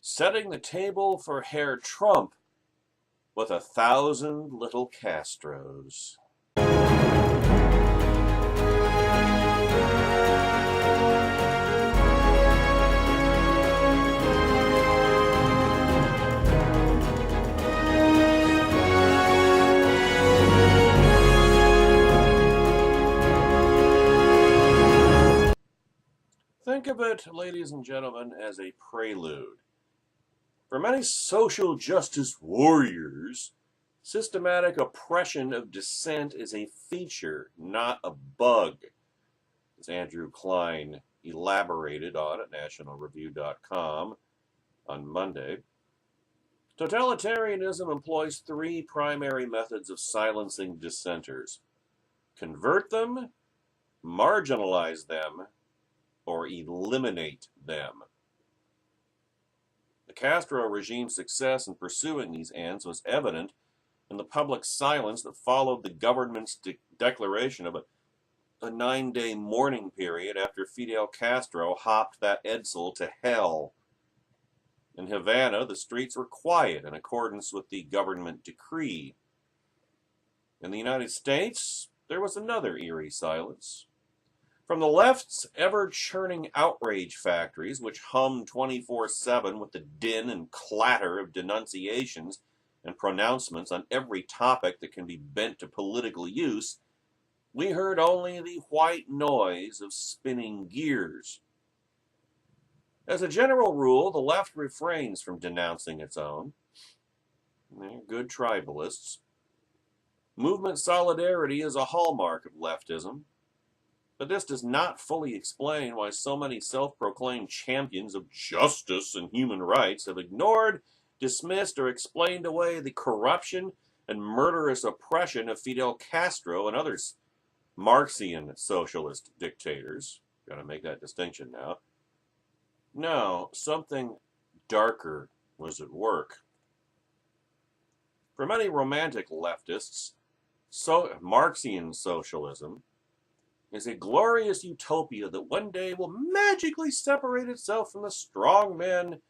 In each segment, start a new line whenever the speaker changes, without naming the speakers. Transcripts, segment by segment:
setting the table for Herr Trump with 1,000 little Castros. Think of it, ladies and gentlemen, as a prelude. For many social justice warriors, systematic oppression of dissent is a feature, not a bug, as Andrew Klein elaborated on at nationalreview.com on Monday. Totalitarianism employs three primary methods of silencing dissenters: convert them, marginalize them, or eliminate them. The Castro regime's success in pursuing these ends was evident in the public silence that followed the government's declaration of a 9-day mourning period after Fidel Castro hopped that Edsel to hell. In Havana, the streets were quiet in accordance with the government decree. In the United States, there was another eerie silence. From the left's ever-churning outrage factories, which hum 24/7 with the din and clatter of denunciations and pronouncements on every topic that can be bent to political use, we heard only the white noise of spinning gears. As a general rule, the left refrains from denouncing its own. They're good tribalists. Movement solidarity is a hallmark of leftism. But this does not fully explain why so many self-proclaimed champions of justice and human rights have ignored, dismissed, or explained away the corruption and murderous oppression of Fidel Castro and other Marxian socialist dictators. Got to make that distinction now. No, something darker was at work. For many romantic leftists, Marxian socialism is a glorious utopia that one day will magically separate itself from the strong men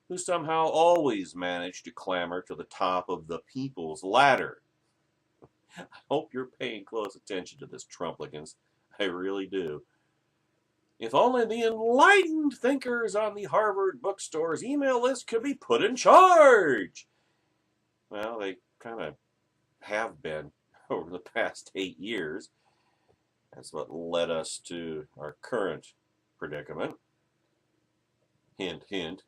who somehow always manage to clamber to the top of the people's ladder. I hope you're paying close attention to this, Trumplicans. I really do. If only the enlightened thinkers on the Harvard bookstore's email list could be put in charge. Well, they kind of have been over the past 8 years. That's what led us to our current predicament. Hint, hint.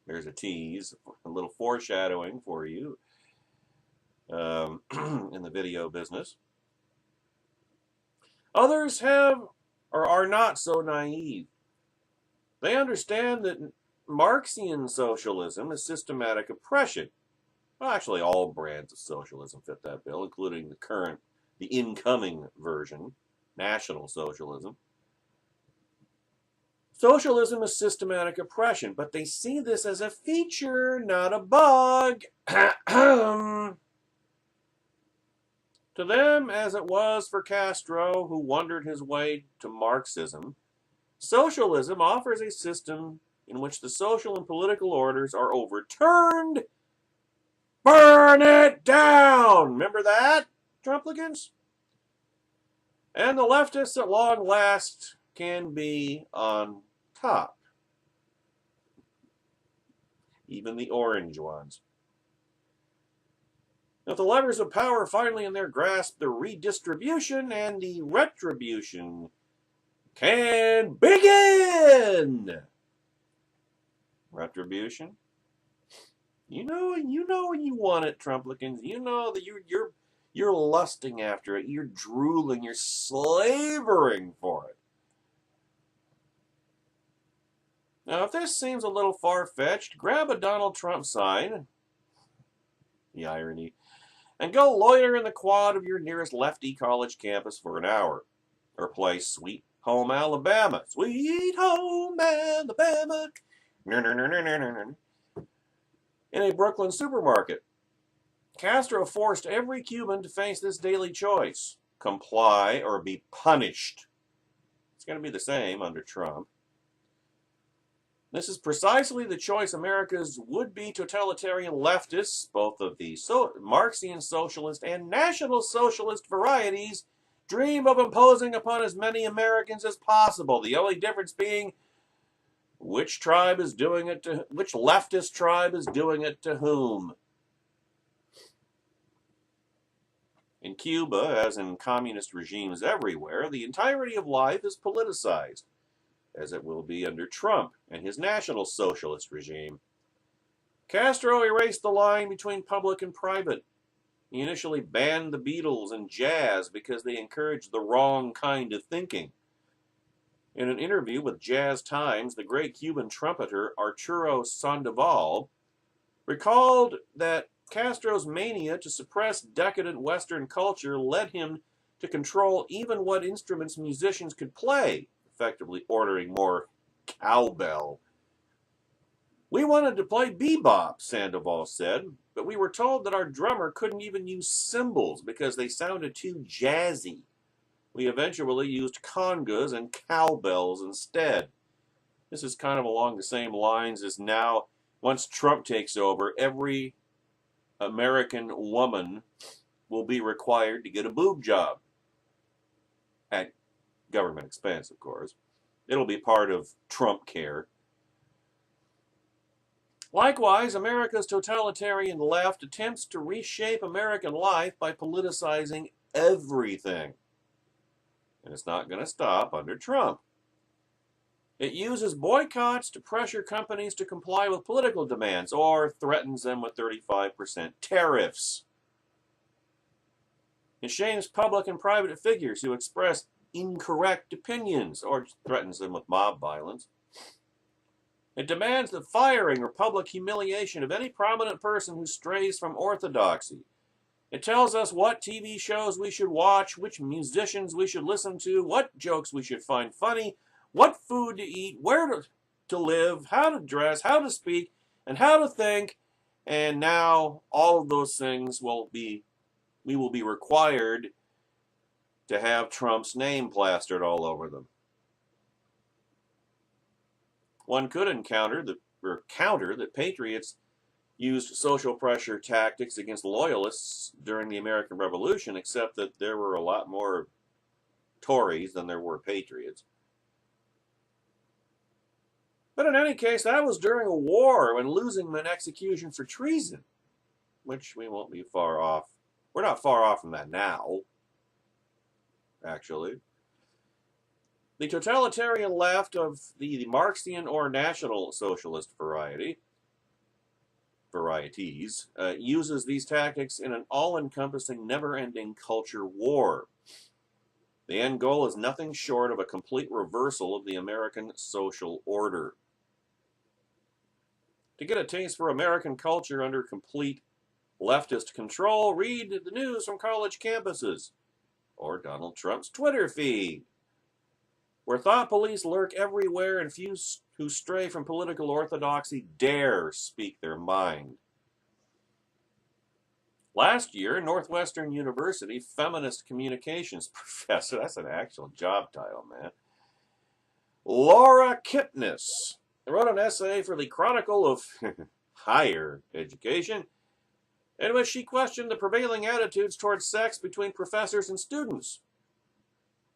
There's a tease, a little foreshadowing for you in the video business. Others have or are not so naive. They understand that Marxian socialism is systematic oppression. Well, actually, all brands of socialism fit that bill, including the incoming version. National Socialism. Socialism is systematic oppression, but they see this as a feature, not a bug. To them, as it was for Castro, who wandered his way to Marxism, socialism offers a system in which the social and political orders are overturned. Burn it down! Remember that, Trumplicans? And the leftists at long last can be on top. Even the orange ones. If the levers of power finally in their grasp, the redistribution and the retribution can begin. Retribution? You know when you want it, Trumplicans. You know that you're lusting after it. You're drooling. You're slavering for it. Now, if this seems a little far-fetched, grab a Donald Trump sign, the irony, and go loiter in the quad of your nearest lefty college campus for an hour. Or play Sweet Home Alabama. Sweet Home Alabama. In a Brooklyn supermarket. Castro forced every Cuban to face this daily choice: comply or be punished. It's going to be the same under Trump. This is precisely the choice America's would-be totalitarian leftists, both of the Marxian socialist and National Socialist varieties, dream of imposing upon as many Americans as possible. The only difference being which tribe is doing it to which leftist tribe is doing it to whom. In Cuba, as in communist regimes everywhere, the entirety of life is politicized, as it will be under Trump and his National Socialist regime. Castro erased the line between public and private. He initially banned the Beatles and jazz because they encouraged the wrong kind of thinking. In an interview with Jazz Times, the great Cuban trumpeter Arturo Sandoval recalled that Castro's mania to suppress decadent Western culture led him to control even what instruments musicians could play, effectively ordering more cowbell. We wanted to play bebop, Sandoval said, but we were told that our drummer couldn't even use cymbals because they sounded too jazzy. We eventually used congas and cowbells instead. This is kind of along the same lines as now, once Trump takes over, every American woman will be required to get a boob job. At government expense, of course. It'll be part of Trump care. Likewise, America's totalitarian left attempts to reshape American life by politicizing everything. And it's not going to stop under Trump. It uses boycotts to pressure companies to comply with political demands or threatens them with 35% tariffs. It shames public and private figures who express incorrect opinions or threatens them with mob violence. It demands the firing or public humiliation of any prominent person who strays from orthodoxy. It tells us what TV shows we should watch, which musicians we should listen to, what jokes we should find funny, what food to eat, where to live, how to dress, how to speak, and how to think. And now all of those things we will be required to have Trump's name plastered all over them. One could counter that patriots used social pressure tactics against loyalists during the American Revolution, except that there were a lot more Tories than there were patriots. But in any case, that was during a war when losing meant execution for treason, which we won't be far off. We're not far off from that now, actually. The totalitarian left of the Marxian or National Socialist varieties uses these tactics in an all-encompassing, never-ending culture war. The end goal is nothing short of a complete reversal of the American social order. To get a taste for American culture under complete leftist control, read the news from college campuses or Donald Trump's Twitter feed, where thought police lurk everywhere and few who stray from political orthodoxy dare speak their mind. Last year, Northwestern University feminist communications professor, that's an actual job title, man, Laura Kipnis, wrote an essay for the Chronicle of Higher Education in which she questioned the prevailing attitudes towards sex between professors and students.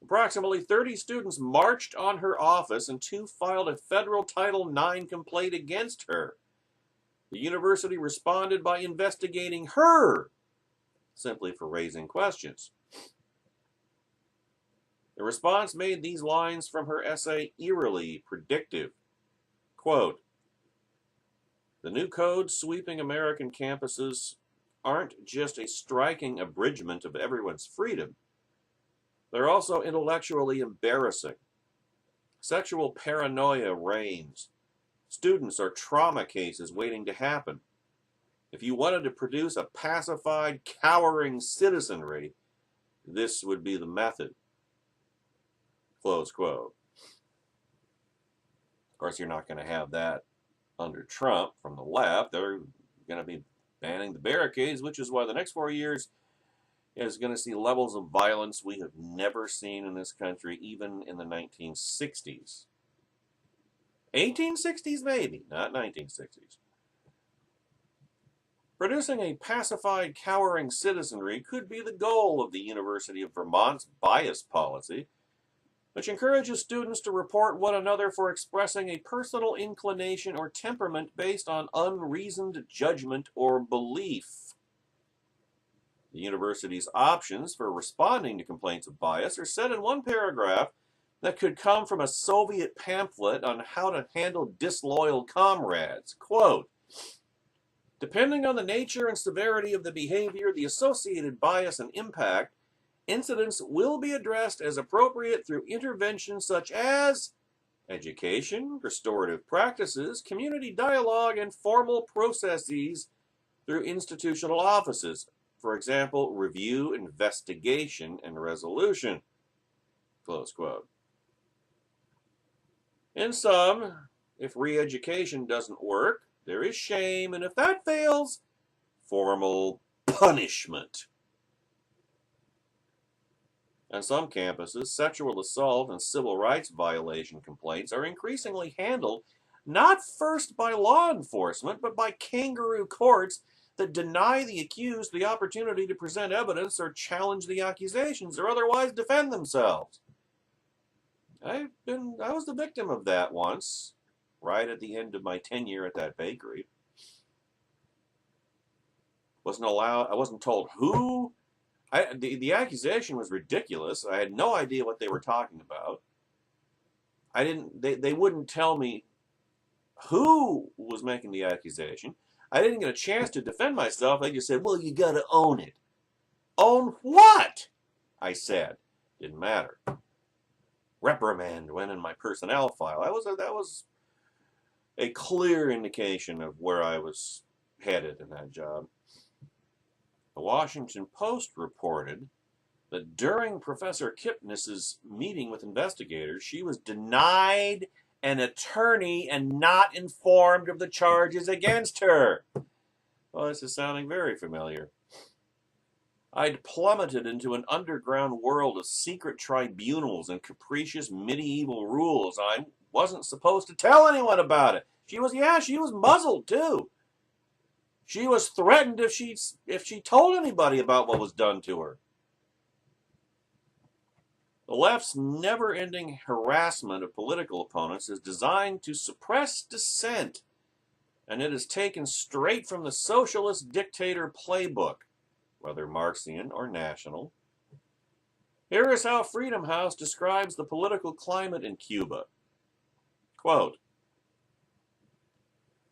Approximately 30 students marched on her office and 2 filed a federal Title IX complaint against her. The university responded by investigating her simply for raising questions. The response made these lines from her essay eerily predictive. Quote, "The new codes sweeping American campuses aren't just a striking abridgment of everyone's freedom. They're also intellectually embarrassing. Sexual paranoia reigns. Students are trauma cases waiting to happen. If you wanted to produce a pacified, cowering citizenry, this would be the method." Close quote. Of course, you're not going to have that under Trump from the left. They're going to be banning the barricades, which is why the next 4 years is going to see levels of violence we have never seen in this country, even in the 1960s. 1860s maybe, not 1960s. Producing a pacified, cowering citizenry could be the goal of the University of Vermont's bias policy, which encourages students to report one another for expressing a personal inclination or temperament based on unreasoned judgment or belief. The university's options for responding to complaints of bias are said in one paragraph that could come from a Soviet pamphlet on how to handle disloyal comrades. Quote, depending on the nature and severity of the behavior, the associated bias and impact, incidents will be addressed as appropriate through interventions such as education, restorative practices, community dialogue, and formal processes through institutional offices. For example, review, investigation, and resolution. Close quote. In sum, if re-education doesn't work, there is shame, and if that fails, formal punishment. On some campuses, sexual assault and civil rights violation complaints are increasingly handled not first by law enforcement, but by kangaroo courts that deny the accused the opportunity to present evidence or challenge the accusations or otherwise defend themselves. I was the victim of that once, right at the end of my tenure at that bakery. I wasn't told who. The accusation was ridiculous. I had no idea what they were talking about. They wouldn't tell me who was making the accusation. I didn't get a chance to defend myself. They just said, well, you got to own it. Own what? I said. Didn't matter. Reprimand went in my personnel file. That was a clear indication of where I was headed in that job. The Washington Post reported that during Professor Kipnis's meeting with investigators, she was denied an attorney and not informed of the charges against her. Well, this is sounding very familiar. I'd plummeted into an underground world of secret tribunals and capricious medieval rules. I wasn't supposed to tell anyone about it. She was muzzled too. She was threatened if she told anybody about what was done to her. The left's never-ending harassment of political opponents is designed to suppress dissent, and it is taken straight from the socialist dictator playbook, whether Marxian or national. Here is how Freedom House describes the political climate in Cuba. Quote,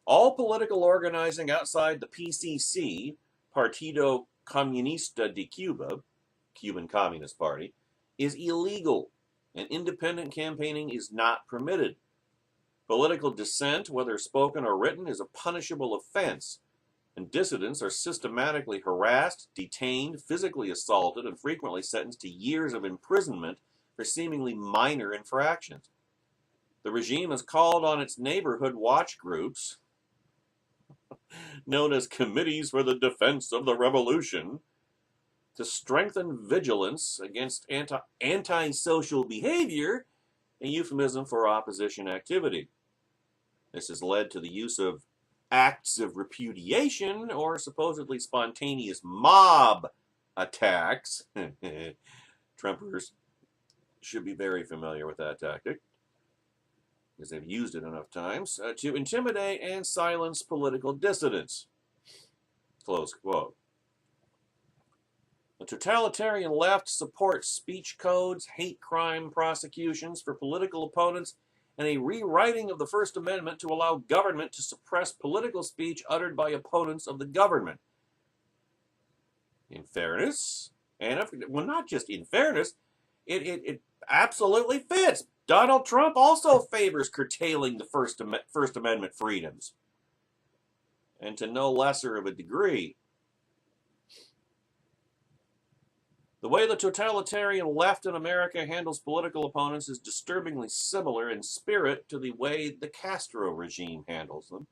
all political organizing outside the PCC, Partido Comunista de Cuba, Cuban Communist Party, is illegal, and independent campaigning is not permitted. Political dissent, whether spoken or written, is a punishable offense, and dissidents are systematically harassed, detained, physically assaulted, and frequently sentenced to years of imprisonment for seemingly minor infractions. The regime has called on its neighborhood watch groups, known as Committees for the Defense of the Revolution, to strengthen vigilance against anti-social behavior, a euphemism for opposition activity. This has led to the use of acts of repudiation or supposedly spontaneous mob attacks. Trumpers should be very familiar with that tactic, because they've used it enough times, to intimidate and silence political dissidents. Close quote. The totalitarian left supports speech codes, hate crime prosecutions for political opponents, and a rewriting of the First Amendment to allow government to suppress political speech uttered by opponents of the government. In fairness, not just in fairness, it absolutely fits. Donald Trump also favors curtailing the First Amendment freedoms, and to no lesser of a degree. The way the totalitarian left in America handles political opponents is disturbingly similar in spirit to the way the Castro regime handles them.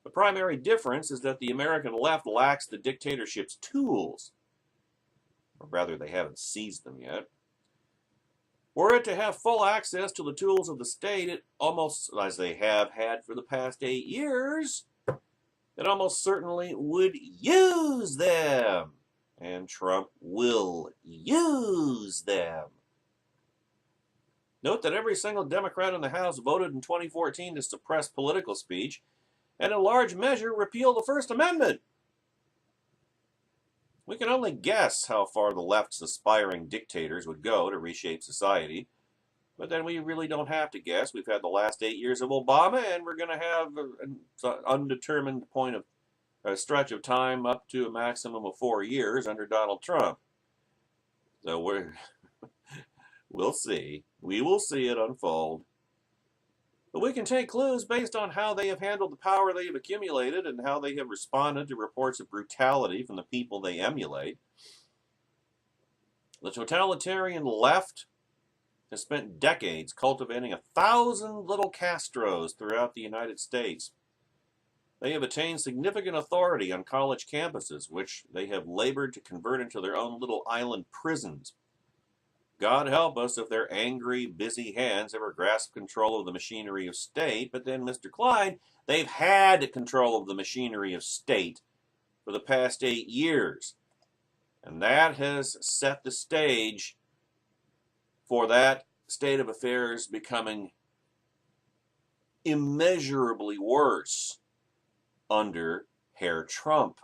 The primary difference is that the American left lacks the dictatorship's tools, or rather they haven't seized them yet. Were it to have full access to the tools of the state, it almost, as they have had for the past 8 years, it almost certainly would use them. And Trump will use them. Note that every single Democrat in the House voted in 2014 to suppress political speech and in large measure repeal the First Amendment. We can only guess how far the left's aspiring dictators would go to reshape society, but then we really don't have to guess. We've had the last 8 years of Obama, and we're going to have an undetermined point of a stretch of time up to a maximum of 4 years under Donald Trump. So we'll see. We will see it unfold. But we can take clues based on how they have handled the power they have accumulated and how they have responded to reports of brutality from the people they emulate. The totalitarian left has spent decades cultivating 1,000 little Castros throughout the United States. They have attained significant authority on college campuses, which they have labored to convert into their own little island prisons. God help us if their angry, busy hands ever grasp control of the machinery of state. But then, Mr. Klein, they've had control of the machinery of state for the past 8 years. And that has set the stage for that state of affairs becoming immeasurably worse under Herr Trump.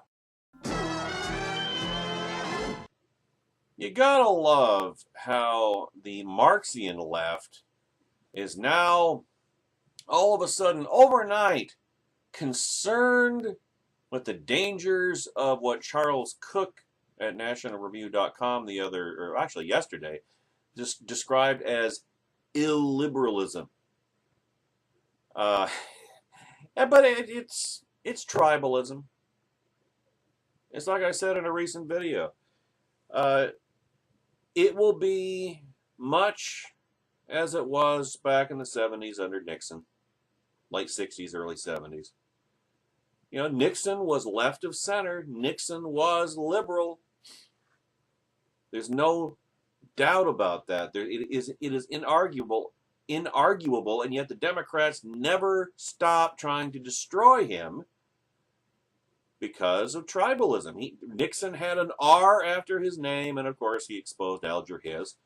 You gotta love how the Marxian left is now, all of a sudden, overnight, concerned with the dangers of what Charles Cook at nationalreview.com yesterday, just described as illiberalism. But it's tribalism. It's like I said in a recent video. It will be much as it was back in the 70s under Nixon, late 60s, early 70s. You know, Nixon was left of center. Nixon was liberal. There's no doubt about that. It is inarguable, and yet the Democrats never stopped trying to destroy him because of tribalism. Nixon had an R after his name, and of course he exposed Alger Hiss.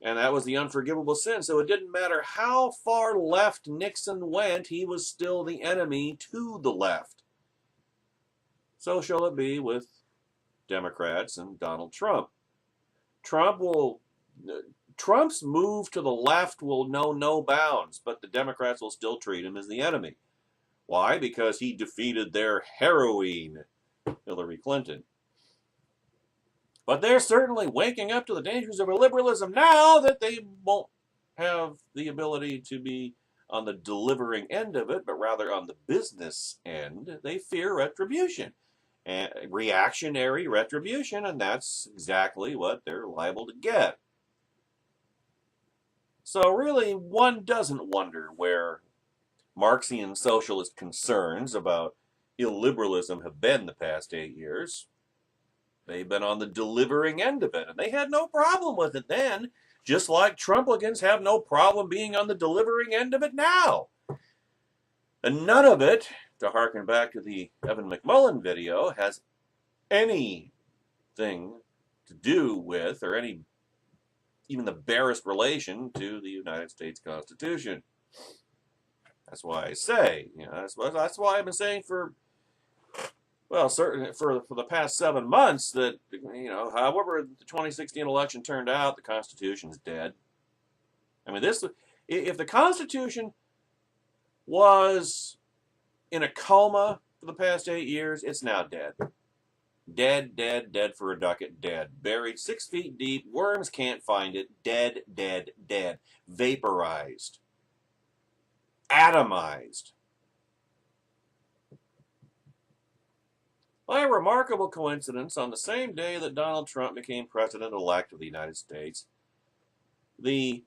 And that was the unforgivable sin. So it didn't matter how far left Nixon went, he was still the enemy to the left. So shall it be with Democrats and Donald Trump. Trump's move to the left will know no bounds, but the Democrats will still treat him as the enemy. Why? Because he defeated their heroine, Hillary Clinton. But they're certainly waking up to the dangers of illiberalism now that they won't have the ability to be on the delivering end of it, but rather on the business end. They fear retribution, and reactionary retribution, and that's exactly what they're liable to get. So really, one doesn't wonder where Marxian socialist concerns about illiberalism have been the past 8 years. They've been on the delivering end of it, and they had no problem with it then, just like Trumplicans have no problem being on the delivering end of it now. And none of it, to harken back to the Evan McMullen video, has anything to do with, or even the barest relation to the United States Constitution. That's why I say, that's why I've been saying certainly for the past 7 months that, however the 2016 election turned out, the Constitution's dead. I mean, if the Constitution was in a coma for the past 8 years, it's now dead. Dead, dead, dead for a ducat, dead. Buried 6 feet deep, worms can't find it, dead, dead, dead. Vaporized. Atomized. By a remarkable coincidence, on the same day that Donald Trump became president-elect of the United States, the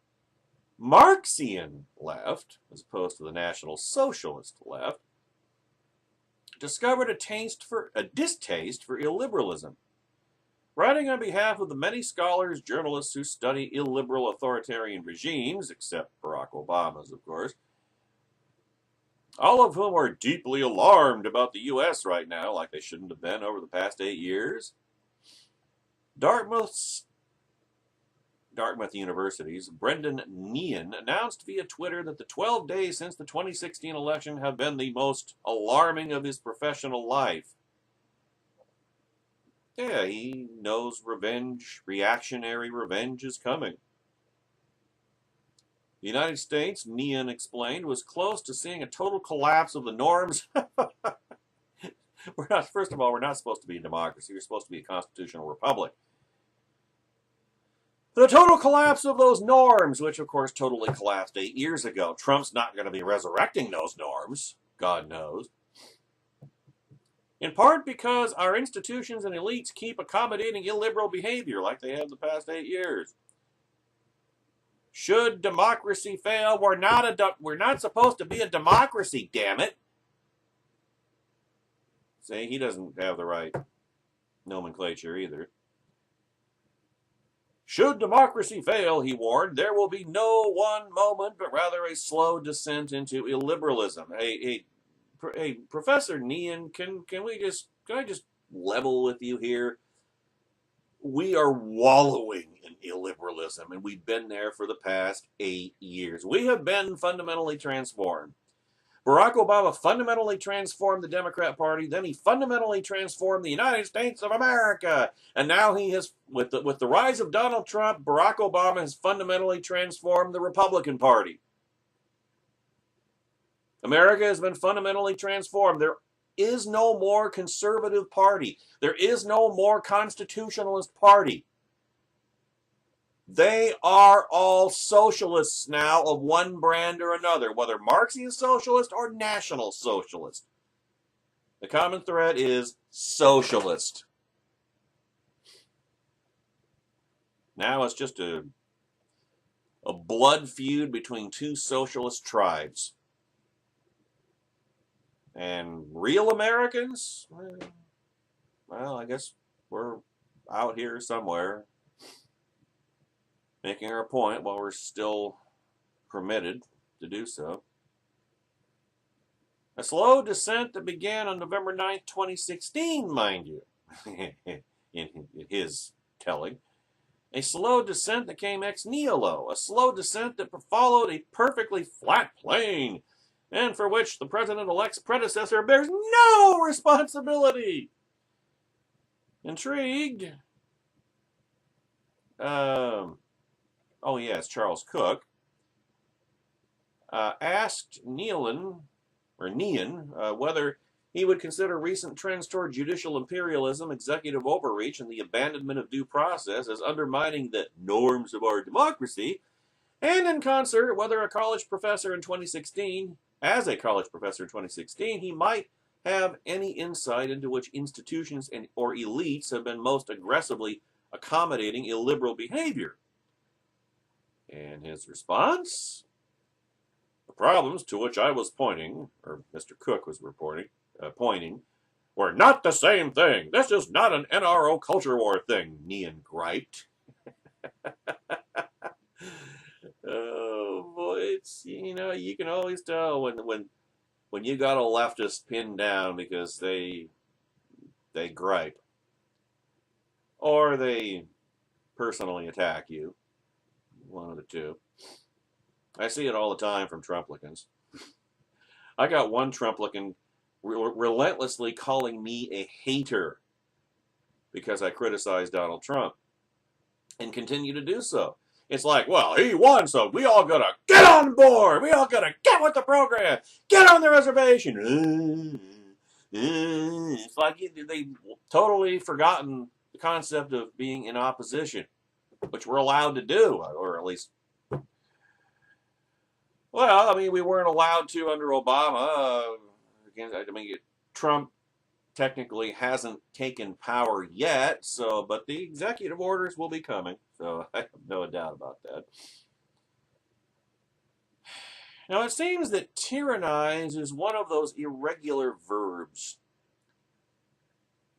Marxian left, as opposed to the National Socialist left, discovered a distaste for illiberalism. Writing on behalf of the many scholars, journalists who study illiberal authoritarian regimes, except Barack Obama's, of course, all of whom are deeply alarmed about the U.S. right now, like they shouldn't have been over the past 8 years, Dartmouth University's Brendan Nean announced via Twitter that the 12 days since the 2016 election have been the most alarming of his professional life. Yeah, he knows revenge, reactionary revenge is coming. The United States, Nean explained, was close to seeing a total collapse of the norms. First of all, we're not supposed to be a democracy. We're supposed to be a constitutional republic. The total collapse of those norms, which of course totally collapsed 8 years ago. Trump's not going to be resurrecting those norms, God knows. In part because our institutions and elites keep accommodating illiberal behavior like they have the past 8 years. Should democracy fail, we're not supposed to be a democracy, damn it. See, he doesn't have the right nomenclature either. Should democracy fail, he warned, there will be no one moment, but rather a slow descent into illiberalism. Hey, Professor Nean, can I just level with you here? We are wallowing in illiberalism, and we've been there for the past 8 years. We have been fundamentally transformed. Barack Obama fundamentally transformed the Democrat Party, then he fundamentally transformed the United States of America. And now he has, with the rise of Donald Trump, Barack Obama has fundamentally transformed the Republican Party. America has been fundamentally transformed. There is no more conservative party. There is no more constitutionalist party. They are all socialists now of one brand or another, whether Marxist socialist or National Socialist. The common thread is socialist. Now it's just a blood feud between two socialist tribes. And real Americans, well, I guess we're out here somewhere making our point while we're still permitted to do so. A slow descent that began on November 9th, 2016, mind you, in his telling. A slow descent that came ex nihilo, a slow descent that followed a perfectly flat plane, and for which the president-elect's predecessor bears no responsibility. Intrigued? Charles Cook asked Nean whether he would consider recent trends toward judicial imperialism, executive overreach, and the abandonment of due process as undermining the norms of our democracy, and in concert, whether as a college professor in 2016, he might have any insight into which institutions or elites have been most aggressively accommodating illiberal behavior. And his response? The problems to which I was pointing, or Mr. Cook was pointing, were not the same thing. This is not an NRO culture war thing, Nean griped. Oh boy, it's, you can always tell when you got a leftist pinned down because they gripe or they personally attack you. One of the two. I see it all the time from Trumplicans. I got one Trumplican relentlessly calling me a hater because I criticized Donald Trump and continue to do so. It's like, well, he won, so we all gotta get on board. We all gotta get with the program. Get on the reservation. It's like they've totally forgotten the concept of being in opposition, which we're allowed to do, or at least, well, I mean, we weren't allowed to under Obama. Trump technically hasn't taken power yet, but the executive orders will be coming, so I have no doubt about that. Now, it seems that tyrannize is one of those irregular verbs.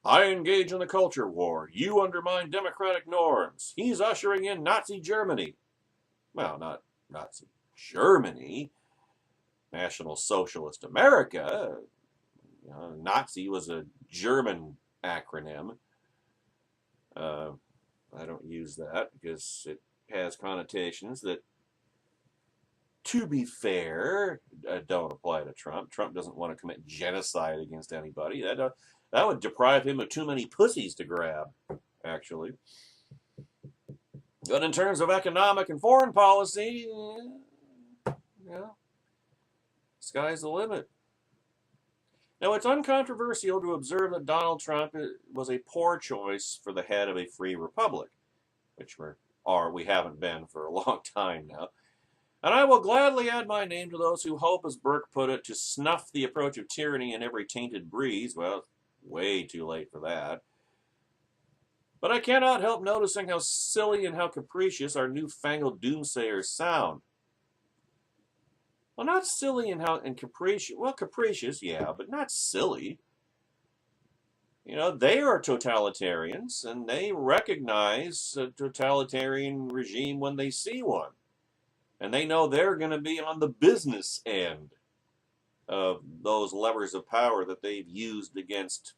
I engage in the culture war. You undermine democratic norms. He's ushering in Nazi Germany. Well, not Nazi Germany. National Socialist America. You know, Nazi was a German acronym. I don't use that because it has connotations that, to be fair, don't apply to Trump. Trump doesn't want to commit genocide against anybody. That would deprive him of too many pussies to grab, actually. But in terms of economic and foreign policy, yeah, sky's the limit. Now, it's uncontroversial to observe that Donald Trump was a poor choice for the head of a free republic, which we haven't been for a long time now. And I will gladly add my name to those who hope, as Burke put it, to snuff the approach of tyranny in every tainted breeze. Well, way too late for that. But I cannot help noticing how silly and how capricious our newfangled doomsayers sound. Well, not silly and capricious. Well, capricious, yeah, but not silly. You know, they are totalitarians, and they recognize a totalitarian regime when they see one. And they know they're going to be on the business end of those levers of power that they've used against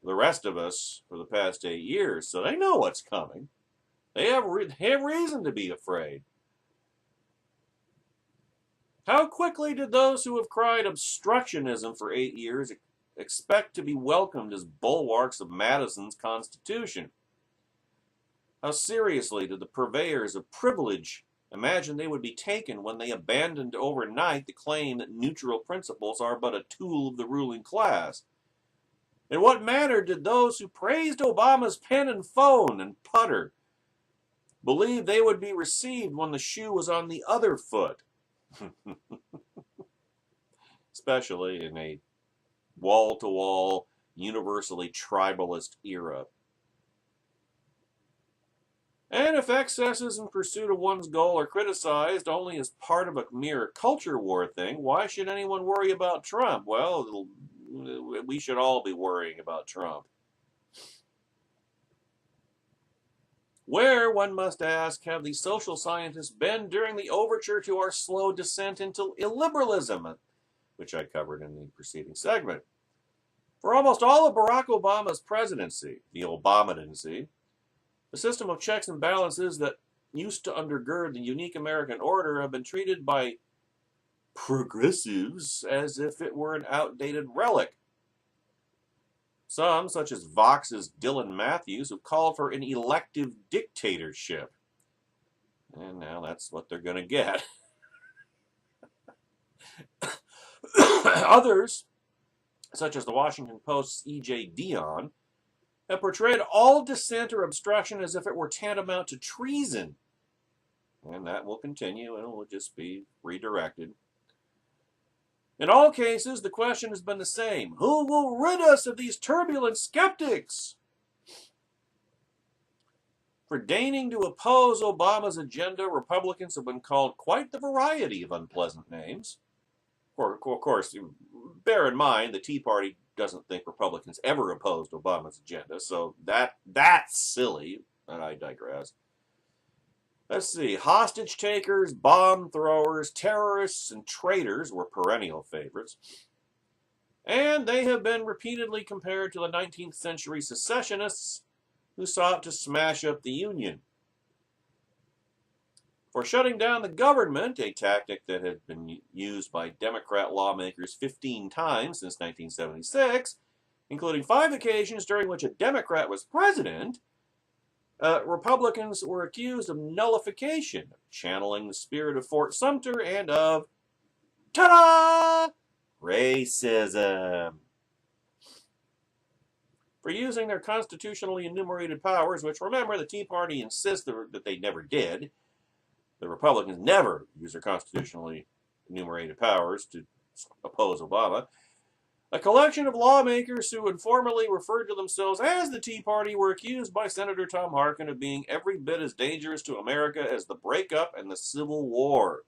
the rest of us for the past 8 years. So they know what's coming. They have reason to be afraid. How quickly did those who have cried obstructionism for 8 years expect to be welcomed as bulwarks of Madison's Constitution? How seriously did the purveyors of privilege imagine they would be taken when they abandoned overnight the claim that neutral principles are but a tool of the ruling class? In what manner did those who praised Obama's pen and phone and putter believe they would be received when the shoe was on the other foot? Especially in a wall-to-wall, universally tribalist era. And if excesses in pursuit of one's goal are criticized only as part of a mere culture war thing, why should anyone worry about Trump? Well, we should all be worrying about Trump. Where, one must ask, have the social scientists been during the overture to our slow descent into illiberalism, which I covered in the preceding segment? For almost all of Barack Obama's presidency, the Obamadency, the system of checks and balances that used to undergird the unique American order have been treated by progressives as if it were an outdated relic. Some, such as Vox's Dylan Matthews, have called for an elective dictatorship. And now that's what they're going to get. Others, such as the Washington Post's E.J. Dionne, have portrayed all dissent or obstruction as if it were tantamount to treason. And that will continue and will just be redirected. In all cases, the question has been the same. Who will rid us of these turbulent skeptics? For deigning to oppose Obama's agenda, Republicans have been called quite the variety of unpleasant names. Of course, bear in mind the Tea Party doesn't think Republicans ever opposed Obama's agenda, so that's silly, and I digress. Let's see. Hostage takers, bomb throwers, terrorists, and traitors were perennial favorites. And they have been repeatedly compared to the 19th century secessionists who sought to smash up the Union. For shutting down the government, a tactic that had been used by Democrat lawmakers 15 times since 1976, including 5 occasions during which a Democrat was president, Republicans were accused of nullification, of channeling the spirit of Fort Sumter, and of, ta-da, racism. For using their constitutionally enumerated powers, which, remember, the Tea Party insists that they never did. The Republicans never used their constitutionally enumerated powers to oppose Obama. A collection of lawmakers who informally referred to themselves as the Tea Party were accused by Senator Tom Harkin of being every bit as dangerous to America as the breakup and the Civil War.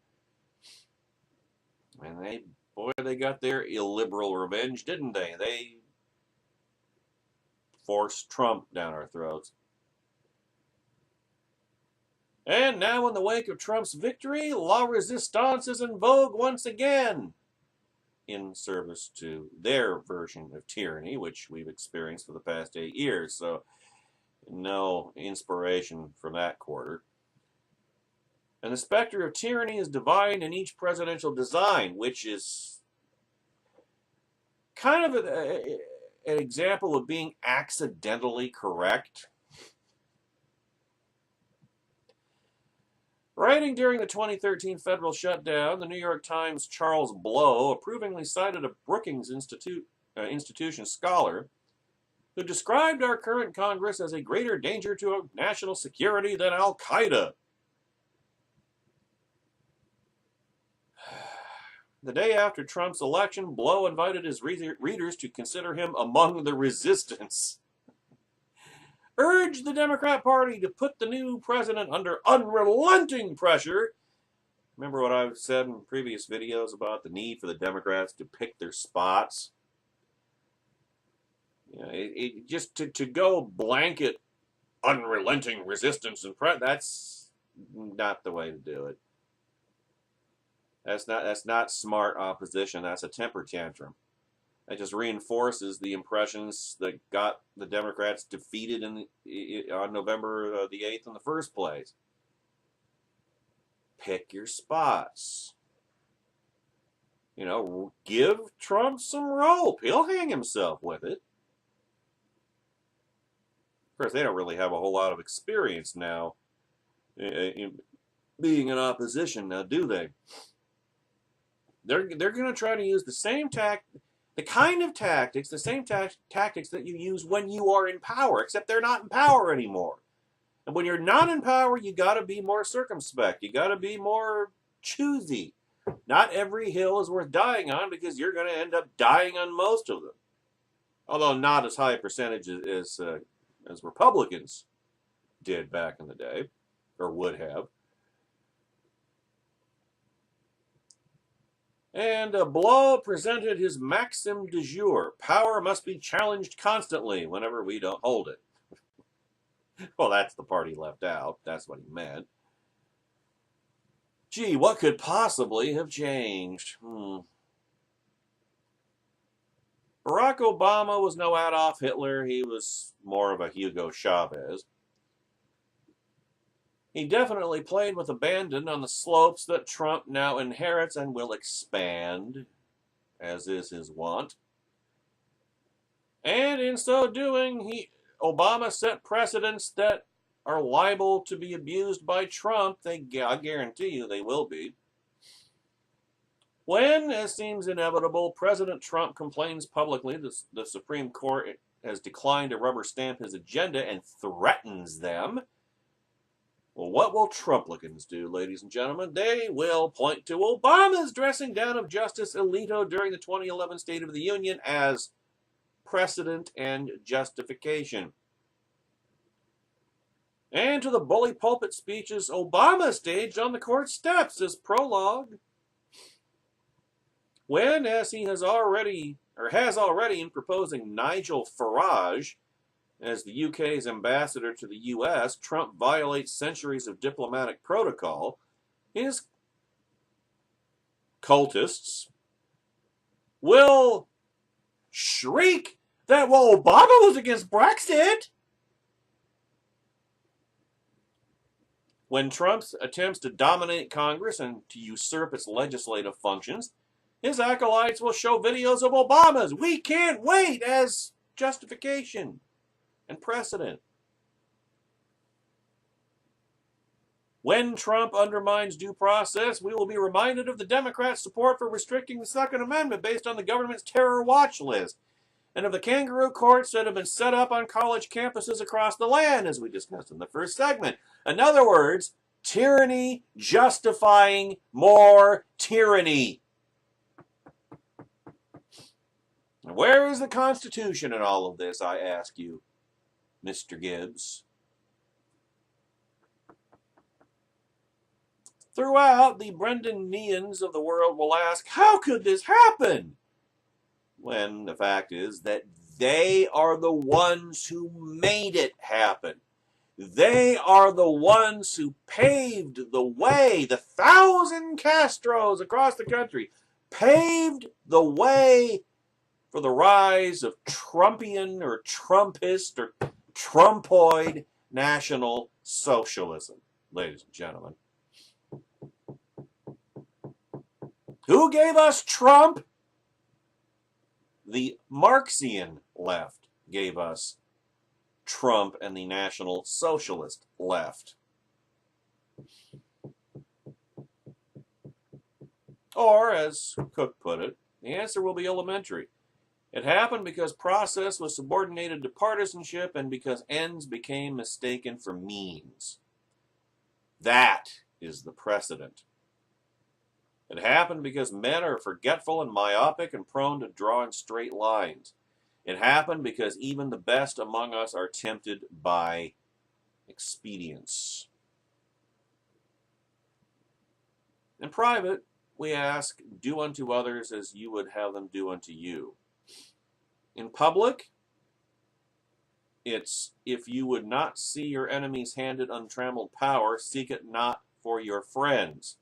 And they got their illiberal revenge, didn't they? force Trump down our throats. And now, in the wake of Trump's victory, la resistance is in vogue once again, in service to their version of tyranny, which we've experienced for the past 8 years. So, no inspiration from that quarter. And the specter of tyranny is divine in each presidential design, which is kind of an example of being accidentally correct. Writing during the 2013 federal shutdown, the New York Times' Charles Blow approvingly cited a Brookings Institution scholar who described our current Congress as a greater danger to national security than Al-Qaeda. The day after Trump's election, Blow invited his readers to consider him among the resistance. Urged the Democrat Party to put the new president under unrelenting pressure. Remember what I've said in previous videos about the need for the Democrats to pick their spots? You know, just to go blanket unrelenting resistance and that's not the way to do it. That's not smart opposition. That's a temper tantrum. That just reinforces the impressions that got the Democrats defeated on November the 8th in the first place. Pick your spots. You know, give Trump some rope. He'll hang himself with it. Of course, they don't really have a whole lot of experience now in being in opposition, now, do they? They're going to try to use the same the kind of tactics, the same tactics that you use when you are in power, except they're not in power anymore. And when you're not in power, you got to be more circumspect. You got to be more choosy. Not every hill is worth dying on, because you're going to end up dying on most of them. Although not as high a percentage as Republicans did back in the day, or would have. And Blow presented his maxim du jour: power must be challenged constantly whenever we don't hold it. Well, that's the part he left out. That's what he meant. Gee, what could possibly have changed? Barack Obama was no Adolf Hitler. He was more of a Hugo Chavez. He definitely played with abandon on the slopes that Trump now inherits and will expand, as is his wont. And in so doing, Obama set precedents that are liable to be abused by Trump. I guarantee you they will be. When, as seems inevitable, President Trump complains publicly that the Supreme Court has declined to rubber stamp his agenda and threatens them, well, what will Trumplicans do, ladies and gentlemen? They will point to Obama's dressing down of Justice Alito during the 2011 State of the Union as precedent and justification. And to the bully pulpit speeches Obama staged on the court steps as prologue. When, as he has already in proposing Nigel Farage as the UK's ambassador to the US, Trump violates centuries of diplomatic protocol, his cultists will shriek that, well, Obama was against Brexit. When Trump attempts to dominate Congress and to usurp its legislative functions, his acolytes will show videos of Obama's "we can't wait" as justification and precedent. When Trump undermines due process, we will be reminded of the Democrats' support for restricting the Second Amendment based on the government's terror watch list, and of the kangaroo courts that have been set up on college campuses across the land, as we discussed in the first segment. In other words, tyranny justifying more tyranny. Where is the Constitution in all of this, I ask you, Mr. Gibbs? Throughout, the Brendan Neans of the world will ask, how could this happen? When the fact is that They are the ones who made it happen. They are the ones who paved the way. The 1,000 Castros across the country paved the way for the rise of Trumpian or Trumpist or Trumpoid National Socialism, ladies and gentlemen. Who gave us Trump? The Marxian left gave us Trump and the National Socialist left. Or, as Cook put it, the answer will be elementary. It happened because process was subordinated to partisanship and because ends became mistaken for means. That is the precedent. It happened because men are forgetful and myopic and prone to drawing straight lines. It happened because even the best among us are tempted by expedience. In private, we ask, do unto others as you would have them do unto you. In public, it's, if you would not see your enemies handed untrammeled power, seek it not for your friends.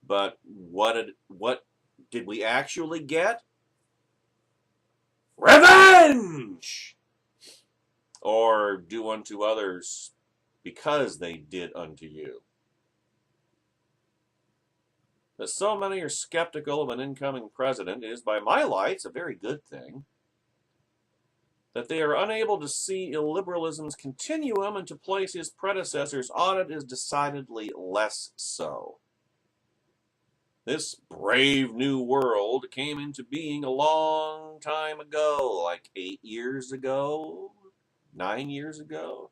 But what did we actually get? Revenge! Or do unto others because they did unto you. That so many are skeptical of an incoming president is, by my lights, a very good thing. That they are unable to see illiberalism's continuum and to place his predecessors on it is decidedly less so. This brave new world came into being a long time ago, like 8 years ago, 9 years ago.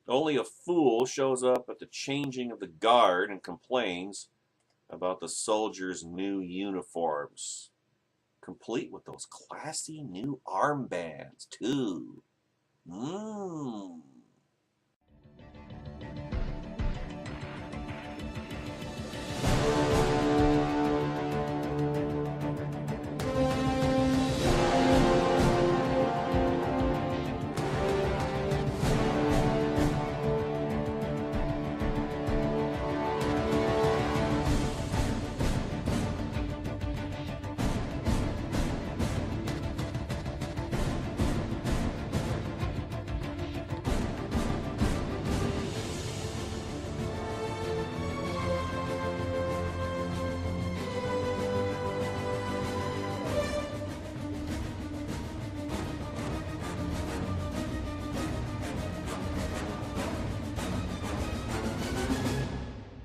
Only a fool shows up at the changing of the guard and complains about the soldiers' new uniforms, complete with those classy new armbands, too.